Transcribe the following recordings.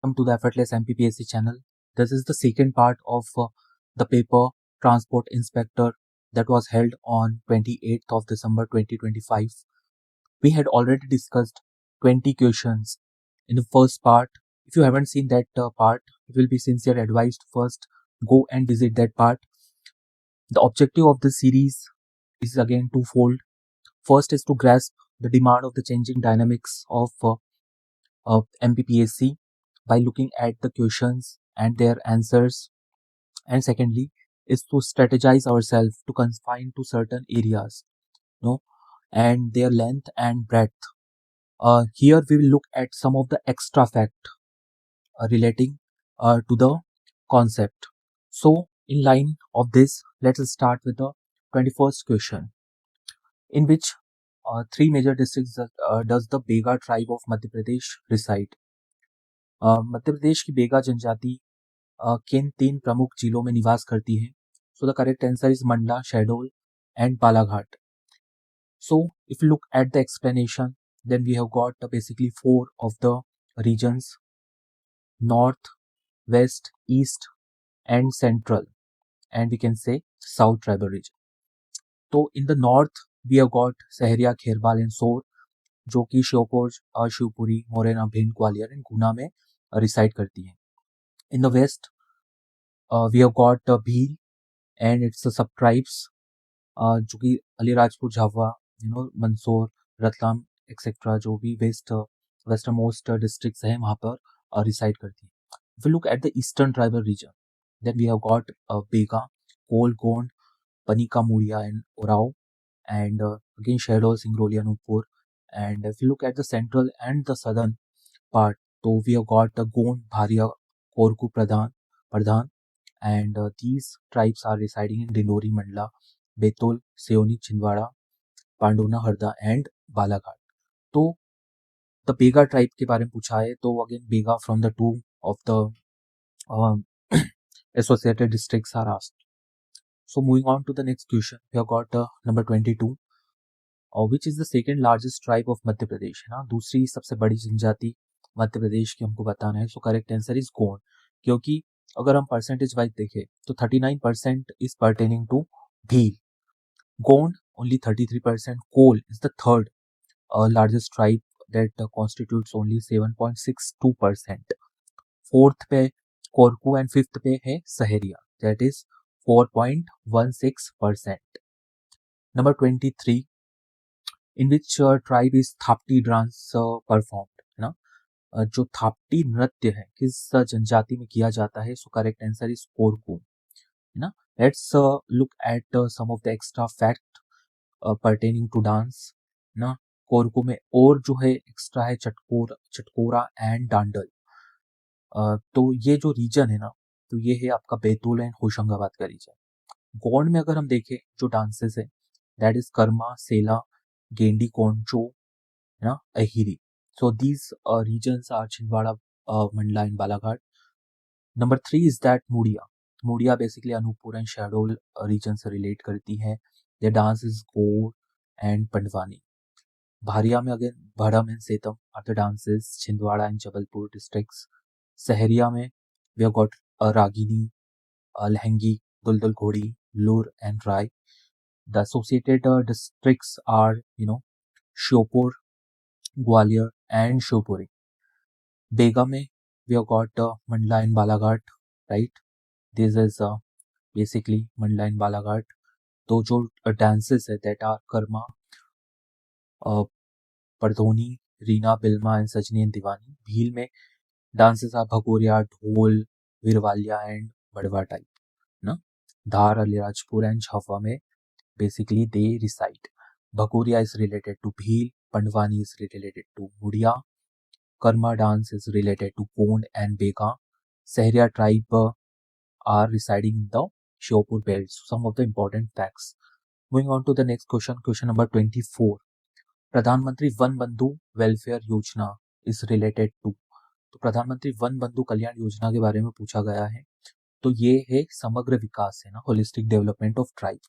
Welcome to the Effortless MPPSC channel. This is the second part of the paper Transport Inspector that was held on 28th of December 2025. We had already discussed 20 questions in the first part. If you haven't seen that part, it will be sincere advice to first go and visit that part. The objective of this series is again twofold. First is to grasp the demand of the changing dynamics of MPPSC by looking at the questions and their answers, and secondly is to strategize ourselves to confine to certain areas, and their length and breadth. Here we will look at some of the extra fact relating to the concept. So in line of this, let's start with the 21st question, in which three major districts does the Bega tribe of Madhya Pradesh reside. Madhya Pradesh की बेगा जनजाति किन तीन प्रमुख जिलों में निवास करती है? सो the correct answer is Mandla, Shahdol and Balaghat. So if you look at the explanation, then we have got basically four of the regions: north, west, east and central, and we can say south tribal region. तो in the north we have got Sahariya, Kherbal and Saur, जो कि Sheopur, Shivpuri, Morena, Bhind, Gwalior and Guna में reside करती है. In the west, we have got Bhil and its sub-tribes, जो कि Alirajpur, Jhabua, Mandsaur, Ratlam etcetera, जो भी वेस्टर्न मोस्ट डिस्ट्रिक्ट्स हैं वहाँ पर रिसाइड करती है. If we look at the eastern tribal region, then we have got Bega, Kol, Gond, Panika, Muria and Orao, and again Shahdol, Singrauli, Anuppur. And if you look at the central and the southern part, so we have got Gond, Bharia, Korku, Pradhan, and these tribes are residing in Dindori, Mandla, Betol, Seoni, Chindwara, पांडुना, Harda and Balaghat. तो the Vega tribe के बारे में पूछा है, तो again Baiga from the two of the associated districts are asked. So moving on to the next question, we have got number 22, which is the second largest tribe of Madhya Pradesh. है ना, दूसरी सबसे बड़ी जनजाति मध्य प्रदेश की हमको बताना है. So correct answer is Gond, क्योंकि अगर हम परसेंटेज वाइज देखें तो 39% is pertaining to Bhil, Gond only 33%, Kol is the third largest tribe that constitutes only 7.62%. Fourth पे कोरकू and fifth पे है Sahariya, that is 4.16%. Number 23, in which tribe is Thapti dance performed? है ना, जो थाप्टी नृत्य है किस जनजाति में किया जाता है? So correct answer is Korku. है ना. Let's look at some of the extra fact pertaining to dance. ना, कोरकू में और जो है एक्स्ट्रा है चटकोरा एंड डांडल. तो ये जो रीजन है ना, तो ये है आपका बैतूल एंड होशंगाबाद का रीजन. गोंड में अगर हम देखें जो डांसेस है, दैट इज कर्मा, सेला, गेंडी, कोंचो, है ना, Ahiri. So these regions are Chhindwara, Mandla and Balaghat. Number 3 is that Muria. Muria basically Anuppur and Shahdol region से रिलेट करती है. Their dance is Gaur and Pandwani. Bharia में again Bhadam and Setam are the dances. Chhindwara and Jabalpur districts. Sahariya में we have got Ragini, Lehengi, Duldul Ghodi, Lur and Rai. The associated districts are Shiopur, Gwalior and Shivpuri. Bega में we have got Mandla and Balaghat, right? This is basically Mandla and Balaghat. तो जो dances है that are Karma, Pardhoni, Reena, Bilma and Sajni and Diwani. Bhil में dances are Bhagoria, ढोल, विरवालिया and Badwa type. ना, धार, Alirajpur and Jhabua में basically they reside. Bhagoria is related to Bhil, Pandwani is related to Muria, Karma dance is related to Gond and Baiga. Sahariya tribe are residing in the Shiopur belt. So some of the important facts. Moving on to the next question, question number 24. प्रधानमंत्री one बंधु welfare योजना is related to. तो प्रधानमंत्री one बंधु कल्याण योजना के बारे में पूछा गया है. तो ये है समग्र विकास, है ना, holistic development of tribe.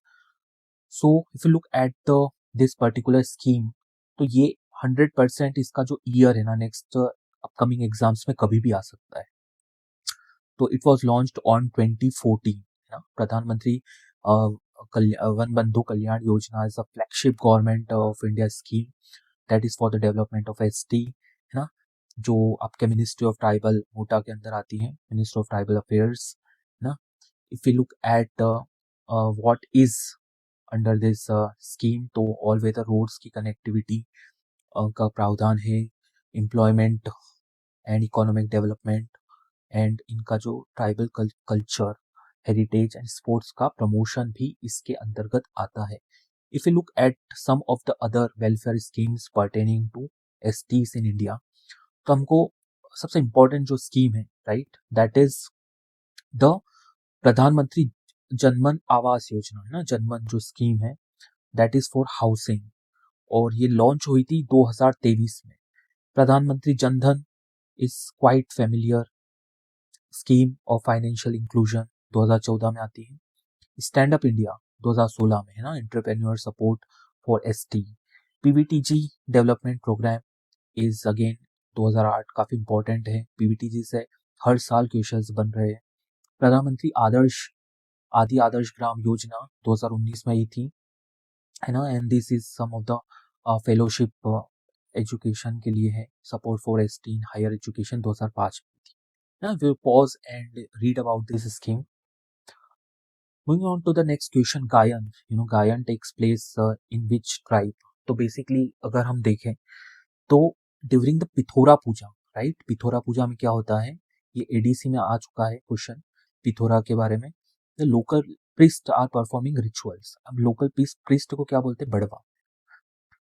So if you look at this particular scheme, तो ये 100% इसका जो ईयर है ना, नेक्स्ट अपकमिंग एग्जाम्स में कभी भी आ सकता है। तो इट वॉज लॉन्च्ड ऑन 2014, है ना। प्रधानमंत्री वन बंधु Kalyan Yojana is a flagship government of India scheme that is for the development of ST, है ना, जो आपके मिनिस्ट्री ऑफ ट्राइबल मोटा के अंदर आती है, मिनिस्ट्री ऑफ ट्राइबल अफेयर्स, है ना। If you look at what is under this scheme, तो ऑल वेदर रोड्स की कनेक्टिविटी का प्रावधान है, employment and economic development, and इनका जो tribal culture, heritage and sports का प्रमोशन भी इसके अंतर्गत आता है। If you look at some of the other welfare schemes pertaining to STs in India, तो हमको सबसे इम्पोर्टेंट जो स्कीम है, राइट, दैट इज द प्रधानमंत्री जनमन आवास योजना, है ना। जनमन जो स्कीम है दैट इज फॉर हाउसिंग, और ये लॉन्च हुई थी 2023 में। प्रधानमंत्री Jan Dhan is quite familiar scheme of financial inclusion, 2014 में आती है। स्टैंड अप इंडिया 2016 में, है ना, entrepreneur support for ST. PVTG development programme is again 2008, काफी इंपॉर्टेंट है। पीवीटीजी से हर साल क्वेश्चंस बन रहे हैं। प्रधानमंत्री आदर्श ग्राम योजना 2019 में आई थी, है ना, and this is some of the fellowship education के लिए है, support for ST in higher education 2005 में थी। Now we'll pause and read about this scheme. Moving on to the next question, Gayan. Gayan takes place in which tribe? तो basically अगर हम देखें तो during the Pithora Puja, right, Pithora Puja में क्या होता है, ये एडीसी में आ चुका है क्वेश्चन पिथोरा के बारे में। The local priest are performing rituals. अब लोकल प्रिस्ट को क्या बोलते हैं, बड़वा।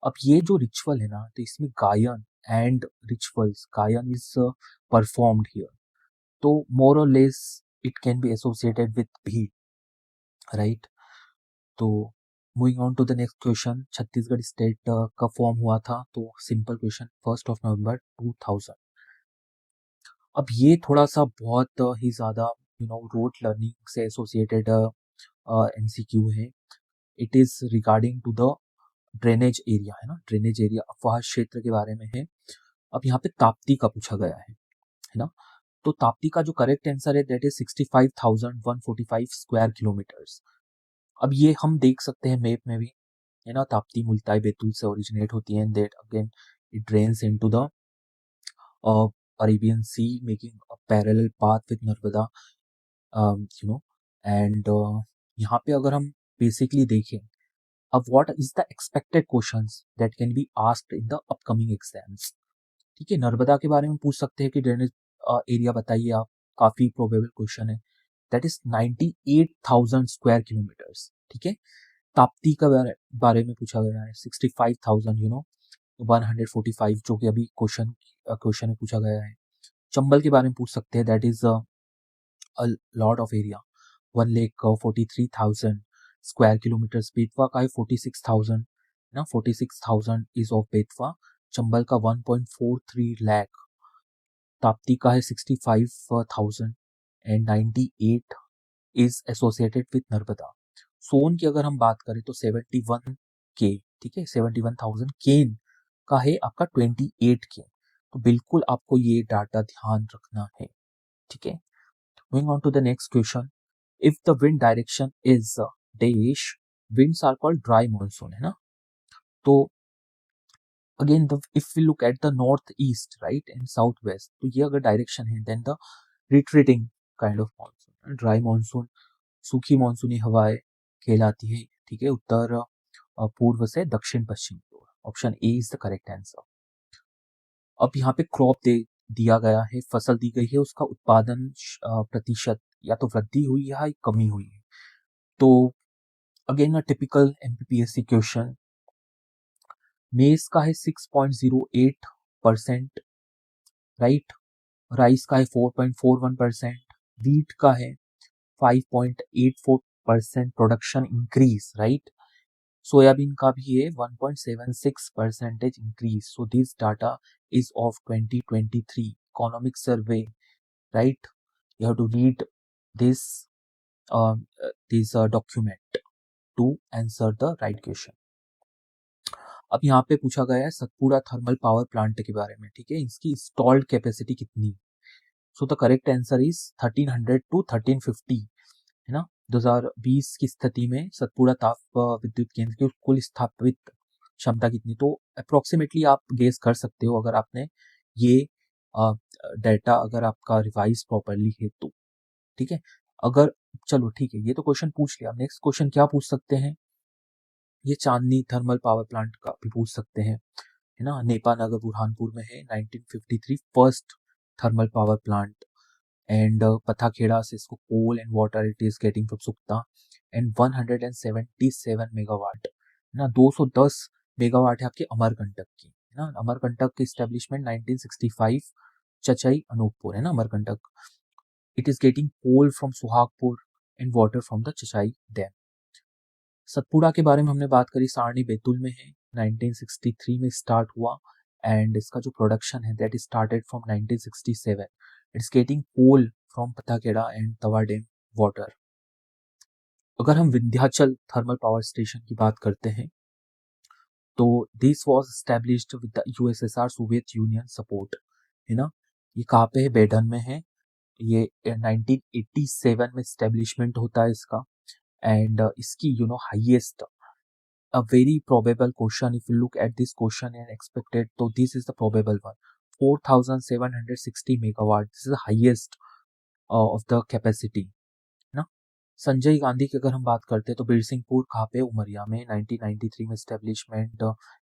अब ये जो रिचुअल है ना, तो इसमें गायन एंड रिचुअल्स, गायन इज परफॉर्म्ड हियर, तो मोर और less it can be associated with भीड़, राइट। तो moving on to the next question, Chhattisgarh state कब फॉर्म हुआ था, तो सिंपल क्वेश्चन, 1 November 2000। अब ये थोड़ा सा बहुत ही ज़्यादा रोड लर्निंग से एसोसिएटेड एमसीक्यू है। It is regarding to the drainage area, है ना, ड्रेनेज एरिया अफवाह क्षेत्र के बारे में है। अब यहाँ पे ताप्ती का पूछा गया है ना। तो ताप्ती का जो करेक्ट आंसर है दैट इज 65,145 स्क्वायर किलोमीटर्स। अब ये हम देख सकते हैं मैप में भी, है ना। ताप्ती मुल्ताई बैतूल से ओरिजिनेट होती है, and that again it drains into the Arabian Sea, making a parallel path with Narmada, and यहाँ पे अगर हम बेसिकली देखें, अब what is the expected questions that can be asked in the upcoming exams. ठीक है, नर्मदा के बारे में पूछ सकते हैं कि ड्रेनेज एरिया बताइए आप, काफी प्रोबेबल क्वेश्चन है, दैट इज 98,000 स्क्वायर किलोमीटर्स। ठीक है, ताप्ती का बारे में पूछा गया है 65,000 145, जो कि अभी क्वेश्चन में पूछा गया है। चंबल के बारे में पूछ सकते हैं, that is a lot of area, 1,43,000 square kilometres. Betwa का है 46,000, ना, 46,000 इज ऑफ बेतवा। चंबल का 1.43 लाख, ताप्ती का है 65,000 and 98 is associated with Narmada. Son की अगर हम बात करें तो 71 के, ठीक है, 71,000। केन का है आपका 28 के। तो बिल्कुल आपको ये डाटा ध्यान रखना है, ठीक है। Moving on to the next question, if the wind direction is dash, winds are called dry monsoon, है ना। तो again if we look at the north east, right, and south west, तो ये अगर डायरेक्शन है then the retreating kind of monsoon, dry monsoon, सूखी मानसूनी हवाएं कहलाती है, ठीक है, उत्तर पूर्व से दक्षिण पश्चिम की ओर। Option A is the correct answer. अब यहाँ पे क्रॉप दिया गया है, फसल दी गई है, उसका उत्पादन प्रतिशत या तो वृद्धि हुई है या कमी हुई है। तो again a typical MPPSC question, मेज का है 6.08%, राइट, राइस का है 4.41%, वीट का है 5.84% प्रोडक्शन इंक्रीज, राइट, सोयाबीन का भी है 1.76% increase. So this data is of 2023 economic survey, right. You have to read this document to answer the right question. अब यहाँ पे पूछा गया है सतपुड़ा थर्मल पावर प्लांट के बारे में, ठीक है, इसकी इंस्टॉल्ड कैपेसिटी कितनी। So the correct answer is 1300 to 1350, है ना। 2020 की स्थिति में सतपुड़ा ताप विद्युत केंद्र की कुल स्थापित क्षमता कितनी, तो अप्रोक्सीमेटली आप गेस कर सकते हो अगर आपने ये डाटा अगर आपका रिवाइज प्रॉपरली है तो, ठीक है। अगर चलो ठीक है, ये तो क्वेश्चन पूछ लिया, नेक्स्ट क्वेश्चन क्या पूछ सकते हैं, ये चांदनी थर्मल पावर प्लांट का भी पूछ सकते हैं, है ना। नेपा नगर बुरहानपुर में है, 1953 first thermal power plant, and Pathakheda से इसको coal and water it is getting from Sukta, and 177 megawatt, है ना। 210 मेगावाट है आपके अमरकंटक की, है ना। अमरकंटक की स्टेब्लिशमेंट 1965 चचई अनूपपुर, है ना Amarkantak. It is getting coal from Suhagpur and water from the Chachai dam. Satpura के बारे में हमने बात करी, सारणी बैतूल में है, 1963 में स्टार्ट हुआ, एंड इसका जो प्रोडक्शन है that started from 1967। It's getting coal from Pathakheda and Tawa dam water. अगर हम विंध्याचल थर्मल पावर स्टेशन की बात करते हैं तो this was established with the USSR Soviet union support, है ना। ये कहाँ पे है, बेडन में है, ये 1987 में स्टैब्लिशमेंट होता है इसका, एंड इसकी highest, a very probable question, if you look at this question and expected, so this is the probable one, 4760 megawatt, this is the highest of the capacity, है ना। संजय गांधी की अगर हम बात करते हैं तो बीरसिंहपुर कहाँ पे, उमरिया में, 1993 में establishment,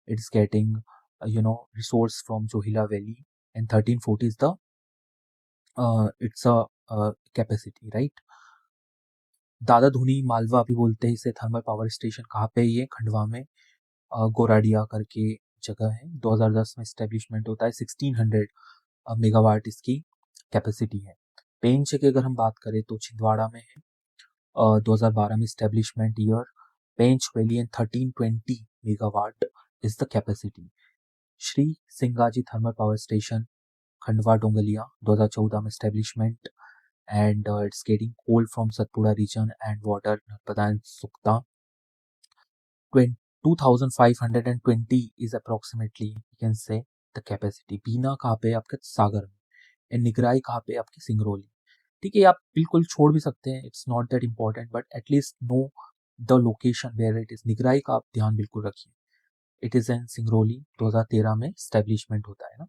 it's getting resource from Johilla valley, and 1340 is the it's a capacity, right. दादा धुनी मालवा भी बोलते हैं इसे, थर्मल पावर स्टेशन कहाँ पे, ये खंडवा में, गोराडिया करके जगह है, 2010 में स्टेब्लिशमेंट होता है, 1600 मेगावाट इसकी कैपेसिटी है। पेंच की अगर हम बात करें तो छिंदवाड़ा में है, 2012 में establishment year, Pench valley and 1320 megawatt is the capacity. Shri Singaji thermal power station Khandwa Dongalia, 2014 में establishment, and it's getting coal from Satpura region and water Narmada and Sukta. 2520 is approximately you can say the capacity. बीना कहाँ पे आपके सागर में, and निगराई कहाँ पे आपकी सिंगरौली, ठीक है। आप बिल्कुल छोड़ भी सकते हैं, it's not that important, but at least know the location where it is. निगराई का आप ध्यान बिल्कुल रखिए, इट इज इन सिंगरौली, 2013 में स्टैब्लिशमेंट होता है ना।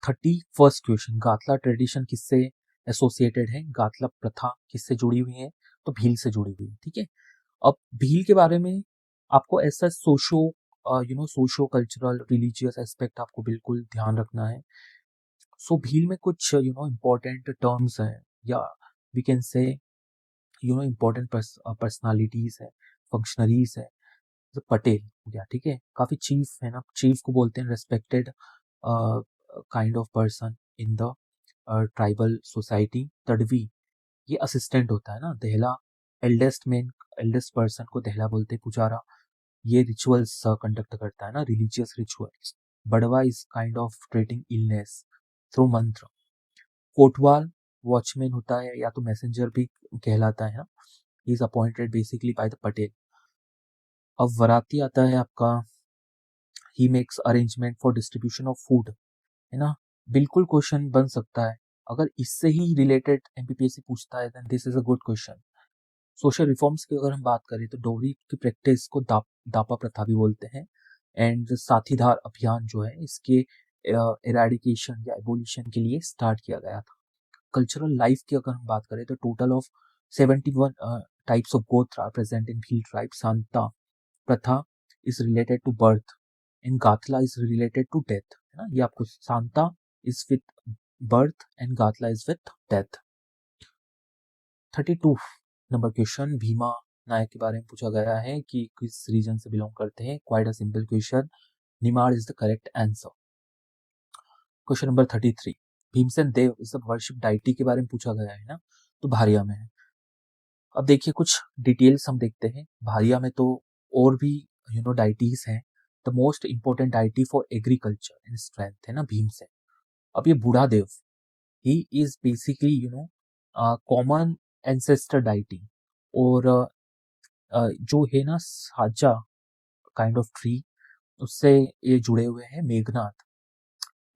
31st क्वेश्चन, गातला ट्रेडिशन किससे एसोसिएटेड है, गातला प्रथा किससे जुड़ी हुई है, तो भील से जुड़ी हुई है, ठीक है। अब भील के बारे में आपको ऐसा सोशो कल्चरल रिलीजियस एस्पेक्ट आपको बिल्कुल ध्यान रखना है। सो भील में कुछ इम्पोर्टेंट टर्म्स हैं, या we can say important personalities है, फंक्शनरीज है, जैसे पटेल हो गया, ठीक है, काफी चीफ है ना, चीफ को बोलते हैं respected kind of person in the tribal society. Tadvi ये असिस्टेंट होता है ना, दहला एल्डेस्ट पर्सन को दहला बोलते हैं, पुजारा ये रिचुअल्स कंडक्ट करता है ना, religious rituals. Badwa is kind of treating illness through mantra. Kotwal watchman होता है, या तो मैसेंजर भी कहलाता है ना, he is appointed basically by the Patel. अब वराती आता है आपका, he makes arrangement for distribution of food, है ना। बिल्कुल क्वेश्चन बन सकता है, अगर इससे ही रिलेटेड एमपीपीएससी पूछता है then this is a good question. Social reforms की अगर हम बात करें तो डोगरी की प्रैक्टिस को दापा प्रथा भी बोलते हैं, एंड साथीदार अभियान जो है इसके इरेडिकेशन या एबोलिशन के लिए स्टार्ट किया गया था। कल्चरल लाइफ की अगर हम बात करें तो total of 71 types of gotra are present in Bhil tribe. Santa Pratha is related to birth, in Gathla is related to death, है ना। ये आपको Santa is with birth and Gathla is with death. 32 number question, Bhima Nayak के बारे में पूछा गया है कि किस रीजन से बिलोंग करते हैं। Quite a simple question, Nimar is the correct answer. Question number 33, Bhimsen Dev is the worship deity के बारे में पूछा गया है ना, तो भारिया में है। अब देखिए कुछ डिटेल्स हम देखते हैं, भारिया में तो और भी डाइटीज हैं। The most important deity for agriculture and strength है ना भीमसेन। अब ये Budha Dev, he is basically common ancestor deity, और जो है ना साजा काइंड ऑफ ट्री, उससे ये जुड़े हुए हैं मेघनाथ।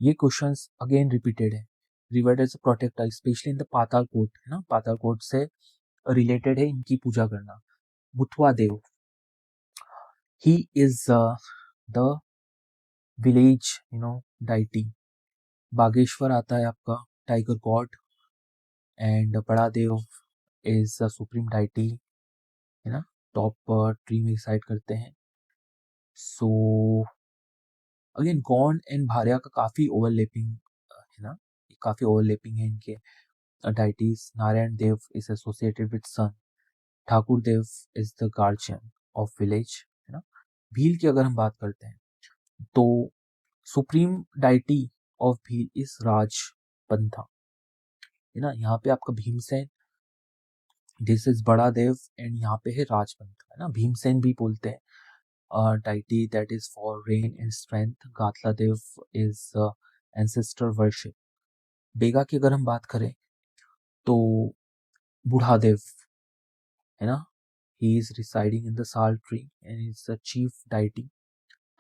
ये क्वेश्चंस अगेन रिपीटेड है। Revered as a protector specially in the Patalkot, है ना, पाताल कोट से रिलेटेड है इनकी पूजा करना। Muthua Dev, he is the village deity. Bageshwar आता है आपका tiger god, and Bada Dev is the supreme deity, है ना, टॉप ट्री में रिसाइड करते हैं। So again Gond and Bharia का काफी ओवरलैपिंग है ना, काफी ओवरलैपिंग है इनके deities. Narayan Dev is associated with sun. Thakur Dev is the guardian of village, है ना। भील की अगर हम बात करते हैं तो supreme deity of Bhil is Rajpantha, है ना। यहाँ पे आपका भीमसेन, दिस इज बड़ा देव, एंड यहाँ पे है राजपंथा, है ना। भीमसेन भी बोलते हैं deity that is for rain and strength. Gatla Dev is ancestor worship. Baiga की अगर हम बात करें तो बूढ़ा देव, है ना, he is residing in the sal tree and is the chief deity.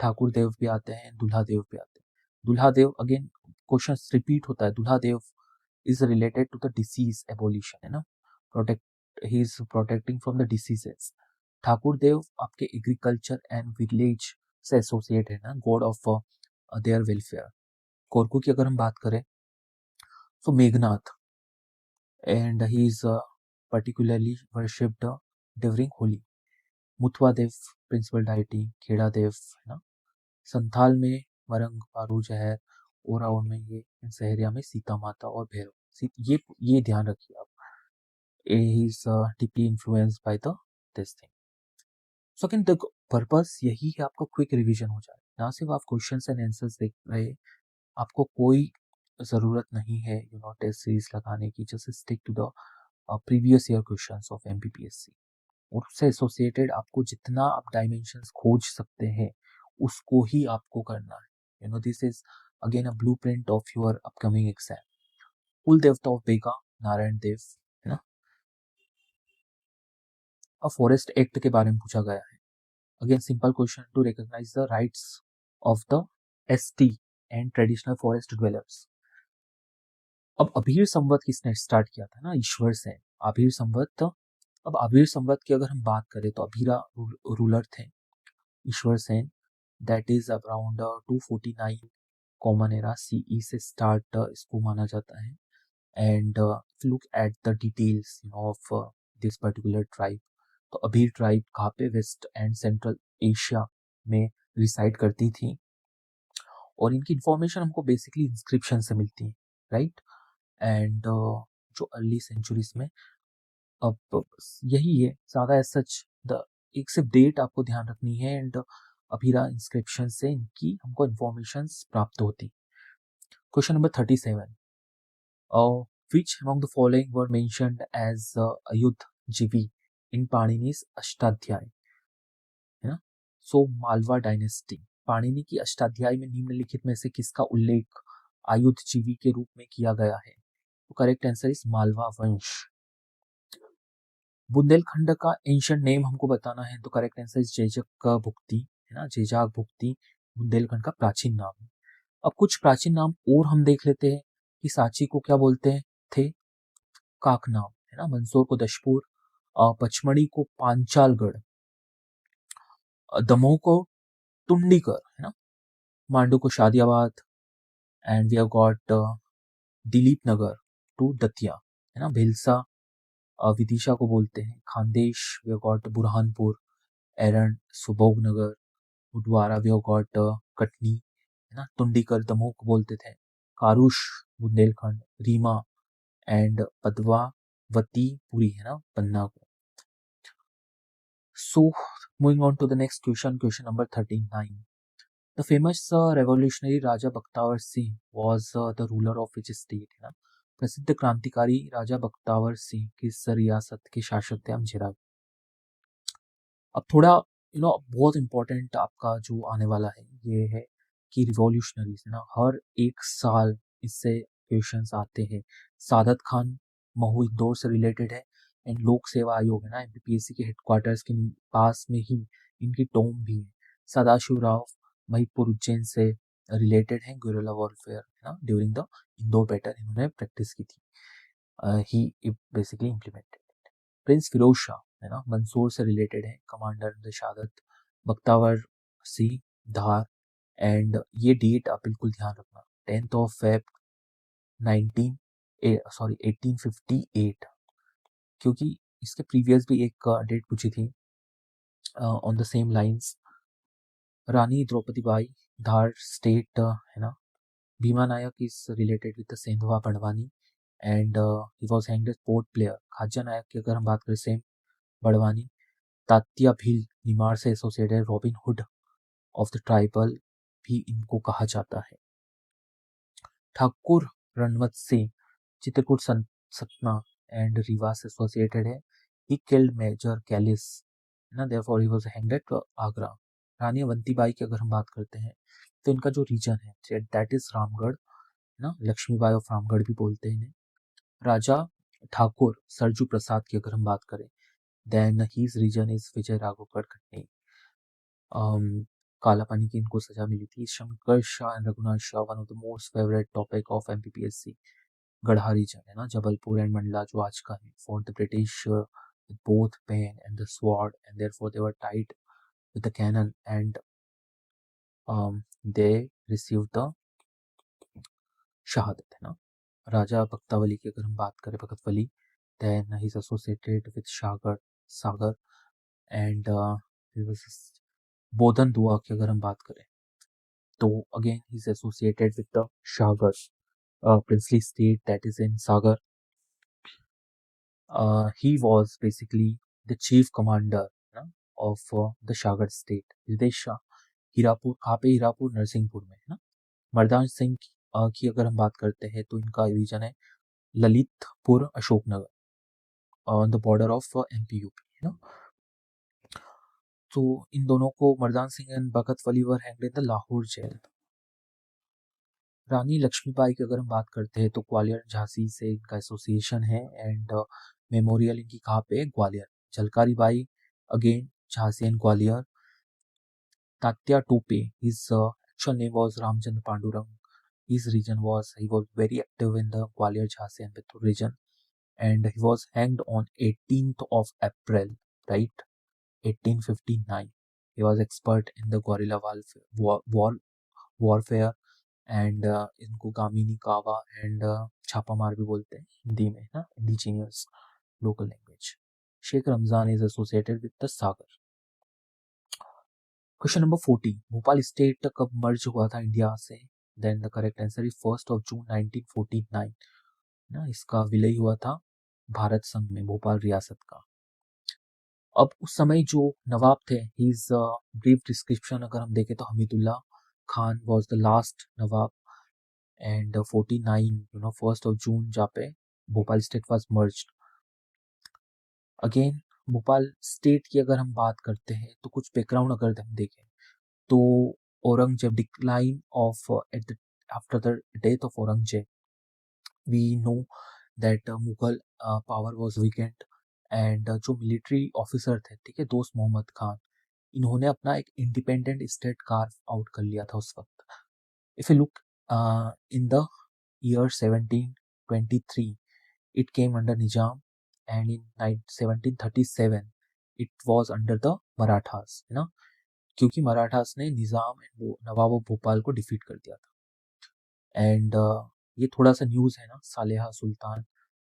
Thakur Dev भी आते हैं, दुल्हा देव भी आते हैं। दुल्हा देव अगेन क्वेश्चन रिपीट होता है। Dulha Dev is related to the disease abolition, है ना, protect, he is protecting from the diseases. Thakur Dev आपके एग्रीकल्चर एंड विलेज से एसोसिएट है ना, god of their welfare. Korku की अगर हम बात करें तो Meghnath, and he is particularly worshipped during Holi. Muthua Dev principal deity, Kheda Dev, है ना। संथाल में मरंग, पारू, जहर, ओराओं में ये, सहरिया में सीता माता और भैरव। ये ध्यान रखिए आप। He is deeply influenced by the this thing. So again the purpose यही है, आपको क्विक रिवीजन हो जाए, ना सिर्फ आप क्वेश्चंस एंड आंसर्स देख रहे, आपको कोई ज़रूरत नहीं है टेस्ट सीरीज लगाने की। Just stick to the previous year questions of MPPSC, और उससे एसोसिएटेड आपको जितना आप डायमेंशंस खोज सकते हैं उसको ही आपको करना है। This is again a blueprint of your upcoming exam. कुल देवता ऑफ बेगा नारायण देव, है ना। अ फॉरेस्ट एक्ट के बारे में पूछा गया है। Again simple question, to recognise the rights of the ST and traditional forest dwellers. अब अबीर संवत किसने स्टार्ट किया था ना, ईश्वर सेन। आबिर संवत, अब आबिर संवत की अगर हम बात करें तो अबीरा रूलर थे Ishwar Sen, that is around 249 common era CE से स्टार्ट इसको माना जाता है। And look at the details of this particular tribe, तो अबीर ट्राइब कहाँ पे, वेस्ट एंड सेंट्रल एशिया में रिसाइड करती थी, और इनकी इंफॉर्मेशन हमको बेसिकली इंस्क्रिप्शन से मिलती है, राइट। एंड जो अर्ली सेंचुरीज में, अब यही है ज़्यादा एज सच द, एक सिर्फ डेट आपको ध्यान रखनी है, एंड अभीरा इंस्क्रिप्शन से इनकी हमको इंफॉर्मेशन प्राप्त होती। Question number 37, which among the following were mentioned as Ayudhjivi in Panini's अष्टाध्याय, है ना। सो मालवा डायनेस्टी, पाणिनि की अष्टाध्यायी में निम्नलिखित में से किसका उल्लेख आयुधजीवी के रूप में किया गया है? तो करेक्ट आंसर इज मालवा वंश। बुंदेलखंड का एंशिएंट नेम हमको बताना है, तो करेक्ट आंसर इज जेजक भुक्ति, है ना। जेजाक भुक्ति बुंदेलखंड का प्राचीन नाम है। अब कुछ प्राचीन नाम और हम देख लेते हैं कि सांची को क्या बोलते हैं थे, काकनाम, है ना। मंदसौर को दशपुर, पचमढ़ी को पांचालगढ़, दमोह को टुंडीकर, है ना। मांडू को Shadiabad, and we have got Dilip Nagar to Datia, है ना। भिलसा विदिशा को बोलते हैं, Khandesh we have got Burhanpur, Eran Subog Nagar, Udwara we have got Katni, है ना। टुंडीकर दमोह को बोलते थे, कारुश बुंदेलखंड, रीमा एंड पदवावती पुरी, है ना, पन्ना को। So, moving on to the next question, question number 39. The famous revolutionary Raja Bakhtavar Singh was the ruler of which state, है ना। प्रसिद्ध क्रांतिकारी राजा बख्तावर सिंह किस रियासत के शासक थे, हम जिरा। अब थोड़ा बहुत इंपॉर्टेंट आपका जो आने वाला है ये है कि रिवॉल्यूशनरीज, है ना, हर एक साल इससे क्वेश्चंस आते हैं। सादत खान महू इंदौर से रिलेटेड है, एंड लोक सेवा आयोग, है ना, एमपीपीएससी के हेडक्वार्टर्स के पास में ही इनकी टोम भी है। सदाशिव राव महिपुर उज्जैन से रिलेटेड है, गुरिल्ला वॉरफेयर है ना, ड्यूरिंग द इंदौर बैटल इन्होंने प्रैक्टिस की थी, he basically implemented. Prince Firoz Shah है ना, मंसूर से रिलेटेड है, कमांडर इन द शहादत, बख्तावर सी धार, एंड ये डेट आप बिल्कुल ध्यान रखना, 10th of Feb 1858, क्योंकि इसके प्रीवियस भी एक डेट पूछी थी on the same lines. Rani Draupadi Bai, Dhar state है ना, Bhima Nayak is related with the Sendhwa Barwani and he was hanged as port player. Khaja Nayak की अगर हम बात करें सेम बड़वानी। तात्या भील निमाड़ से associated, Robin Hood of the tribal भी इनको कहा जाता है। ठाकुर रणवत सिंह चित्रकूट सतना एंड रीवा से एसोसिएटेड है। ही किल्ड मेजर कैलिस ना, therefore he was hanged at Agra. Rani Avantibai की अगर हम बात करते हैं तो इनका जो रीजन है दैट इज रामगढ़ ना, लक्ष्मीबाई ऑफ रामगढ़ भी बोलते हैं इन्हें। राजा ठाकुर सरजू प्रसाद की अगर हम बात करें then his reason is Vijay Raghavgarh Katni. काला पानी की इनको सजा मिली थी। Shankar Shah and Raghunath Shah, one of the most favourite topic of MPPSC. गढ़ा रीजन है ना, जबलपुर एंड मंडला जो आज का है, for the British both pen and the sword, and therefore they were tied with the cannon and they received the शहादत है ना। राजा बख्तावली की अगर हम बात करें, Bhagatwali, then he is associated with Sagar and Bodhan Dua की अगर हम बात करें तो again he is associated with the Sagar princely state that is in Sagar. He was basically the chief commander of the Sagar state. Ritesh Shah, Hirapur, कहाँ पे हीरापुर, नरसिंहपुर में है ना। मर्दान सिंह की अगर हम बात करते हैं तो इनका रीजन है Lalitpur Ashoknagar on the border of MP UP है ना। तो इन दोनों को, Mardan Singh and Bakhtawali were hanged in the Lahore jail. Rani Laxmibai की अगर हम बात करते हैं तो ग्वालियर झांसी से इनका एसोसिएशन है एंड मेमोरियल इनकी कहाँ पे, Gwalior. Jhalkari Bai again Jhansi and Gwalior. Tatya Tope, his actual name was Ramchandra Pandurang. His region was, he was very active in the Gwalior, Jhansi and Bittur region, and he was hanged on 18th of April, right, 1859. He was expert in the guerrilla warfare and इनको गामिनी कावा and छापामार भी बोलते हैं हिंदी में ना, indigenous local language. Sheikh Ramzan is associated with the Sagar. Question number 40, Bhopal state कब merge हुआ था इंडिया से? Then the correct answer is 1st of June 1949 ना, इसका विलय हुआ था भारत संघ में भोपाल रियासत का। अब उस समय जो नवाब थे, हिज ब्रीफ डिस्क्रिप्शन अगर हम देखें तो Hameedullah Khan was the last Nawab and 49 1st of June जहाँ पे Bhopal state was merged. Again Bhopal state की अगर हम बात करते हैं तो कुछ बैकग्राउंड अगर हम देखें तो Aurangzeb, decline of after the death of Aurangzeb, we know that Mughal power was weakened and जो मिलिट्री ऑफिसर थे, ठीक है, दोस्त मोहम्मद खान, इन्होंने अपना एक इंडिपेंडेंट स्टेट कार्व आउट कर लिया था उस वक्त। If you look in the year 1723 it came under Nizam and in 1737 it was under the Marathas, है ना, क्योंकि मराठास ने निज़ाम एंड नवाब ऑफ भोपाल को डिफीट कर दिया था। एंड ये थोड़ा सा न्यूज़ है ना, Saleha Sultan,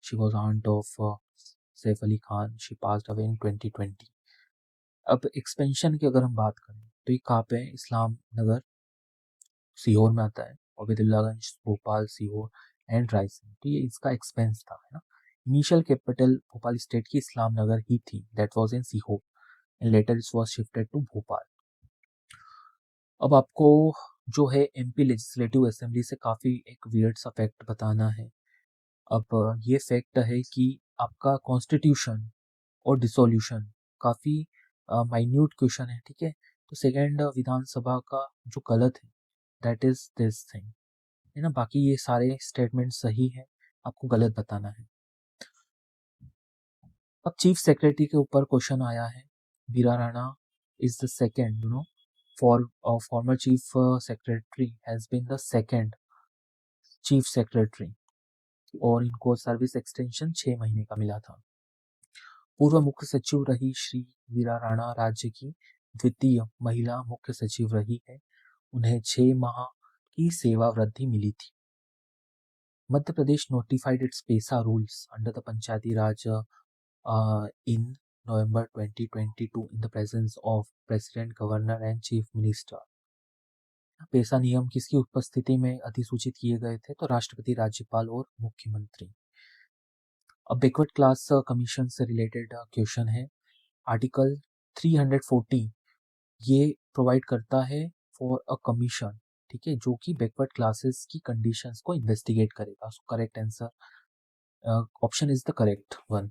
she was aunt of Saif Ali Khan, she passed away in 2020। अब एक्सपेंशन की अगर हम बात करें तो ये कहाँ पे है, इस्लाम नगर सीहोर में आता है, अबेदुल्लागंज, भोपाल, सीहोर एंड रायसेन, तो ये इसका एक्सपेंस था, है ना। इनिशियल कैपिटल भोपाल स्टेट की इस्लाम नगर ही थी, that was in Sehore and later it was shifted to Bhopal. अब आपको जो है एमपी लेजिस्लेटिव असेंबली से काफ़ी एक वियर्ड सा फैक्ट बताना है। अब ये फैक्ट है कि आपका कॉन्स्टिट्यूशन और डिसोल्यूशन काफ़ी माइन्यूट क्वेश्चन है, ठीक है। तो सेकेंड विधानसभा का जो गलत है दैट इज दिस थिंग, है ना, बाकी ये सारे स्टेटमेंट सही है, आपको गलत बताना है। अब चीफ सेक्रेटरी के ऊपर क्वेश्चन आया है, बीरा Rana is the second former chief secretary has been the second chief secretary और इनको सर्विस एक्सटेंशन 6 महीने का मिला था। पूर्व मुख्य सचिव रही श्री वीरा राणा राज्य की द्वितीय महिला मुख्य सचिव रही है। उन्हें 6 माह की सेवा वृद्धि मिली थी। Madhya Pradesh notified its PESA rules under the Panchayati Raj in November 2022 in the presence of President, Governor and Chief Minister. पेसा नियम किसकी उपस्थिति में अधिसूचित किए गए थे? तो राष्ट्रपति, राज्यपाल और मुख्यमंत्री। अब बैकवर्ड क्लास कमीशन से रिलेटेड क्वेश्चन है। आर्टिकल 340 ये प्रोवाइड करता है फॉर अ कमीशन, ठीक है, जो कि बैकवर्ड क्लासेस की कंडीशंस को इन्वेस्टिगेट करेगा। So correct answer option is the correct one.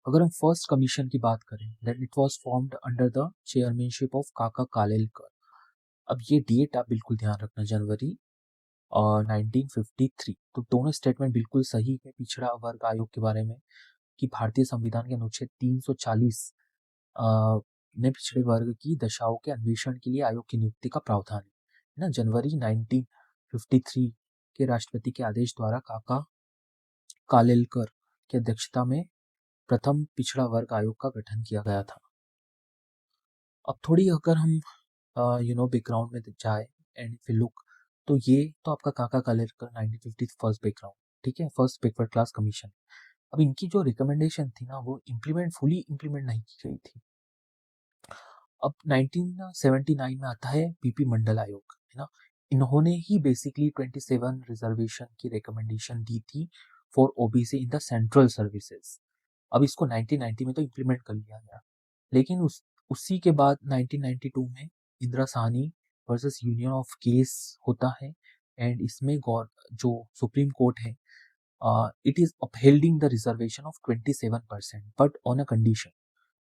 अगर हम फर्स्ट कमीशन की बात करें, then it was formed under the chairmanship of Kaka Kalelkar. अब ये डेट आप बिल्कुल ध्यान रखना, जनवरी 1953। तो दोनों स्टेटमेंट बिल्कुल सही है पिछड़ा वर्ग आयोग के बारे में कि भारतीय संविधान के अनुच्छेद 340 ने पिछड़े वर्ग की दशाओं के अन्वेषण के लिए आयोग की नियुक्ति का प्रावधान है ना। जनवरी 1953 के राष्ट्रपति के आदेश द्वारा काका कालेलकर की अध्यक्षता में प्रथम पिछड़ा वर्ग आयोग का गठन किया गया था। अब थोड़ी अगर हम बैकग्राउंड में जाए एंड इफ यू लुक, तो ये तो आपका काका कालेलकर 1950 फर्स्ट बैकग्राउंड, ठीक है, फर्स्ट बैकवर्ड क्लास कमीशन। अब इनकी जो रिकमेंडेशन थी ना, वो फुली इम्प्लीमेंट नहीं की गई थी। अब 1979 में आता है पीपी मंडल आयोग, है ना। इन्होंने ही बेसिकली 27 रिजर्वेशन की रिकमेंडेशन दी थी for OBC in the central services. अब इसको 1990 में तो इम्प्लीमेंट कर लिया गया, लेकिन उसी के बाद 1992 में Indira Sahni versus union of case होता है एंड इसमें जो सुप्रीम कोर्ट है, it is upholding the reservation of 27%, but on a condition.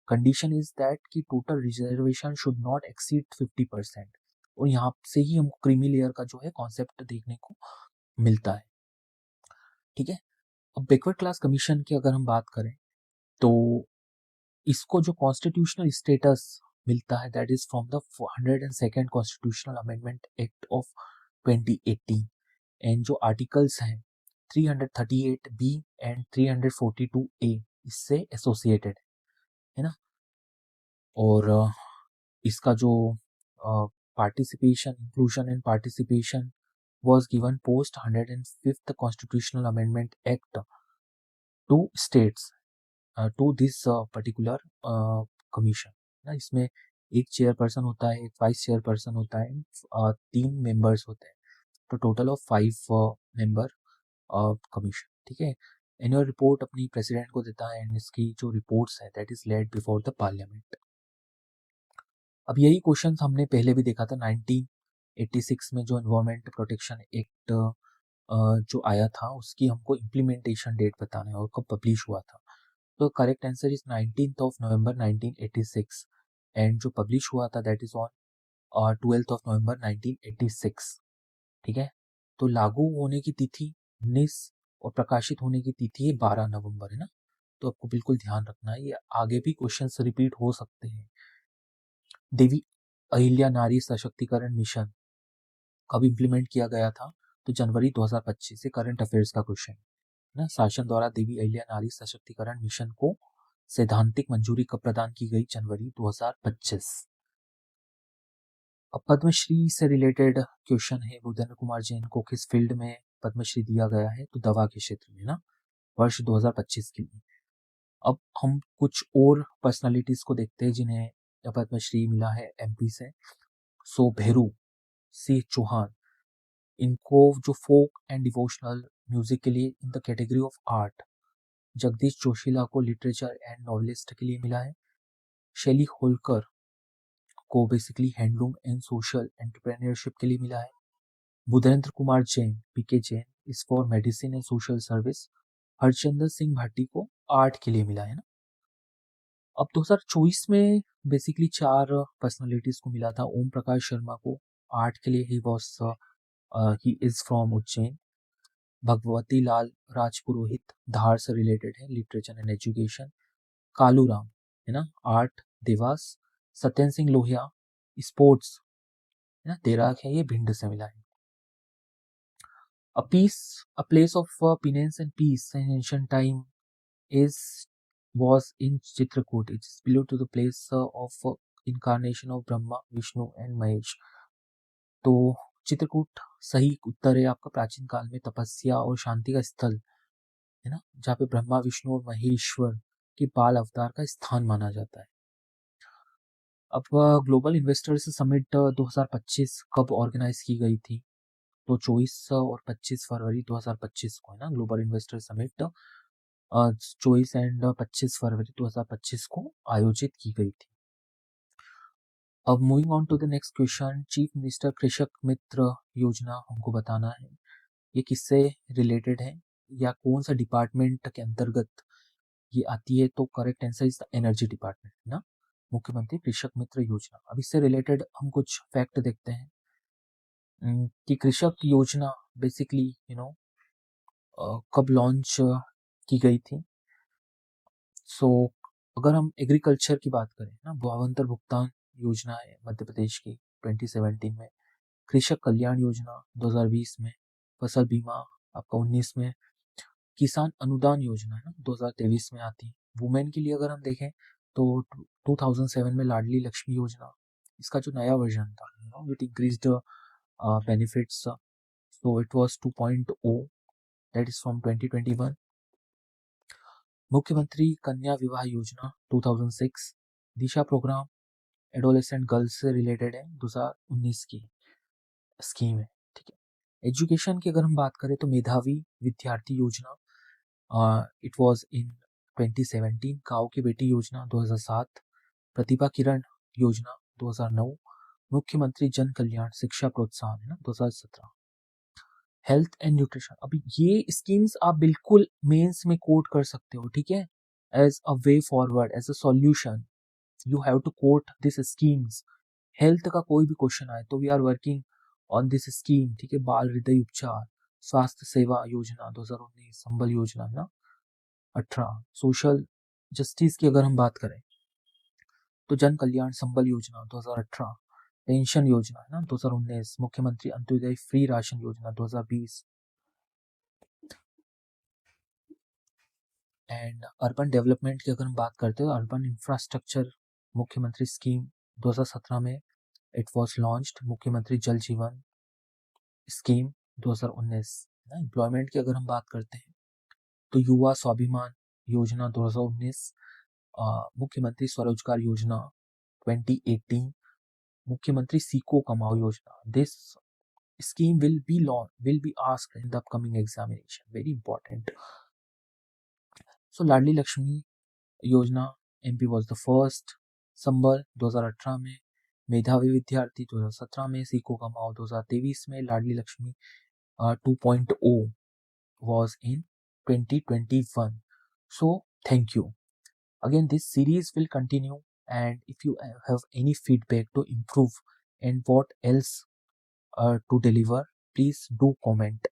Condition is that कि total reservation should not exceed 50%। और यहाँ से ही हमको क्रीमी लेयर का जो है कॉन्सेप्ट देखने को मिलता है, ठीक है। अब बैकवर्ड क्लास कमीशन की अगर हम बात करें, तो इसको जो कॉन्स्टिट्यूशनल स्टेटस मिलता है, that is from the 102nd constitutional amendment act of 2018 and जो आर्टिकल्स हैं 338B एंड 342A इससे एसोसिएटेड है ना। और इसका जो participation, inclusion and participation was given post 105th constitutional amendment act to states to this particular commission ना। इसमें एक चेयरपर्सन होता है, एक वाइस चेयरपर्सन होता है, 3 मेंबर्स होते हैं, तो टोटल ऑफ 5 मेंबर कमीशन, ठीक है। एनुअल रिपोर्ट अपनी प्रेसिडेंट को देता है एंड इसकी जो रिपोर्ट्स है that is laid before the parliament. अब यही क्वेश्चन हमने पहले भी देखा था 1986 में, जो एनवायरमेंट प्रोटेक्शन एक्ट जो आया था उसकी हमको इम्प्लीमेंटेशन डेट बताना है और कब पब्लिश हुआ था। तो correct answer is 19th of November 1986 and जो पब्लिश हुआ था that is on 12th of November 1986, ठीक है। तो लागू होने की तिथि 19 और प्रकाशित होने की तिथि है 12 नवंबर, है ना। तो आपको बिल्कुल ध्यान रखना है, ये आगे भी क्वेश्चंस रिपीट हो सकते हैं। देवी अहिल्या नारी सशक्तिकरण मिशन कब इम्प्लीमेंट किया गया था? तो जनवरी 2025 से करंट अफेयर्स का क्वेश्चन है ना। शासन द्वारा देवी अहिल्या नारी सशक्तिकरण मिशन को सैद्धांतिक मंजूरी कब प्रदान की गई? जनवरी 2025। अब पद्मश्री से रिलेटेड क्वेश्चन है, बुधेंद्र कुमार जैन को किस फील्ड में पद्मश्री दिया गया है? तो दवा के क्षेत्र में ना, वर्ष 2025 के लिए। अब हम कुछ और पर्सनालिटीज को देखते हैं जिन्हें पद्मश्री मिला है एमपी से। सो भेरू सिंह चौहान, इनको जो फोक एंड डिवोशनल म्यूजिक के लिए in the category of art. Jagdish Joshila को लिटरेचर एंड नॉवेलिस्ट के लिए मिला है। शैली होलकर को basically handloom and social entrepreneurship के लिए मिला है। Budhendra Kumar Jain PK Jain is for medicine and social service. Harchandar Singh Bhati को आर्ट के लिए मिला है ना। अब 2024 में बेसिकली 4 पर्सनालिटीज को मिला था। ओम प्रकाश शर्मा को आर्ट के लिए he is from Ujjain. Bhagwati Lal Rajpurohit Dhar से रिलेटेड है, literature and education. Kalu Ram है ना, आर्ट देवास। सत्यन सिंह लोहिया स्पोर्ट्स है ना, तैराक है, ये भिंड से मिला है। A place of penance and peace in ancient time is was in Chitrakoot. It is believed to the place of incarnation of Brahma, Vishnu and Mahesh. तो चित्रकूट सही उत्तर है आपका। प्राचीन काल में तपस्या और शांति का स्थल है ना, जहाँ पे ब्रह्मा, विष्णु और महेश्वर के बाल अवतार का स्थान माना जाता है। अब ग्लोबल इन्वेस्टर्स समिट 2025 कब ऑर्गेनाइज की गई थी? तो 24 और 25 फरवरी 2025 को है ना, ग्लोबल इन्वेस्टर समिट 24 एंड 25 फरवरी 2025 को आयोजित की गई थी। अब moving on to the next question, chief minister Krishak Mitra योजना हमको बताना है ये किससे रिलेटेड है या कौन सा डिपार्टमेंट के अंतर्गत ये आती है? तो correct answer is the energy department ना, मुख्यमंत्री कृषक मित्र योजना। अब इससे रिलेटेड हम कुछ फैक्ट देखते हैं कि कृषक योजना बेसिकली कब लॉन्च की गई थी। सो अगर हम एग्रीकल्चर की बात करें ना, भावांतर भुगतान योजना है मध्य प्रदेश की 2017 में, कृषक कल्याण योजना 2020 में, फसल बीमा आपका 19 में, किसान अनुदान योजना है ना 2023 में आती है। वुमेन के लिए अगर हम देखें तो 2007 में लाडली लक्ष्मी योजना, इसका जो नया वर्जन था with increased benefits, so it was 2.0 that is from 2021. मुख्यमंत्री कन्या विवाह योजना 2006, दिशा प्रोग्राम एडोलेसेंट गर्ल्स से रिलेटेड है, 2019 की स्कीम है, ठीक है। एजुकेशन की अगर हम बात करें तो मेधावी विद्यार्थी योजना इट वाज इन 2017, गाँव की बेटी योजना 2007, प्रतिभा किरण योजना 2009, मुख्यमंत्री जन कल्याण शिक्षा प्रोत्साहन है ना 2017। हेल्थ एंड न्यूट्रिशन, अभी ये स्कीम्स आप बिल्कुल मेंस में कोट कर सकते हो, ठीक है, as a way forward, as a solution you have to quote this schemes. Health का कोई भी क्वेश्चन आए तो we are working on this scheme, ठीक है। बाल हृदय उपचार स्वास्थ्य सेवा योजना 2019, संबल योजना है ना 18। सोशल जस्टिस की अगर हम बात करें तो जन कल्याण संबल योजना 2018, पेंशन योजना है ना 2019, मुख्यमंत्री अंत्योदय फ्री राशन योजना 2020 एंड अर्बन डेवलपमेंट की अगर हम बात करते हैं तो अर्बन इंफ्रास्ट्रक्चर मुख्यमंत्री स्कीम 2017 में इट वाज लॉन्च्ड, मुख्यमंत्री जल जीवन स्कीम 2019। एम्प्लॉयमेंट की अगर हम बात करते हैं तो युवा स्वाभिमान योजना 2019, मुख्यमंत्री स्वरोजगार योजना 2018, मुख्यमंत्री सीखो कमाओ योजना। This scheme will be asked in the upcoming examination, very important. So लाडली लक्ष्मी योजना MP was the first, संबल 2018 में, मेधावी विद्यार्थी 2017 में, सीखो कमाओ 2023 में, लाडली Lakshmi 2.0 was in 2021. So thank you. Again, this series will continue, and if you have any feedback to improve and what else to deliver, please do comment.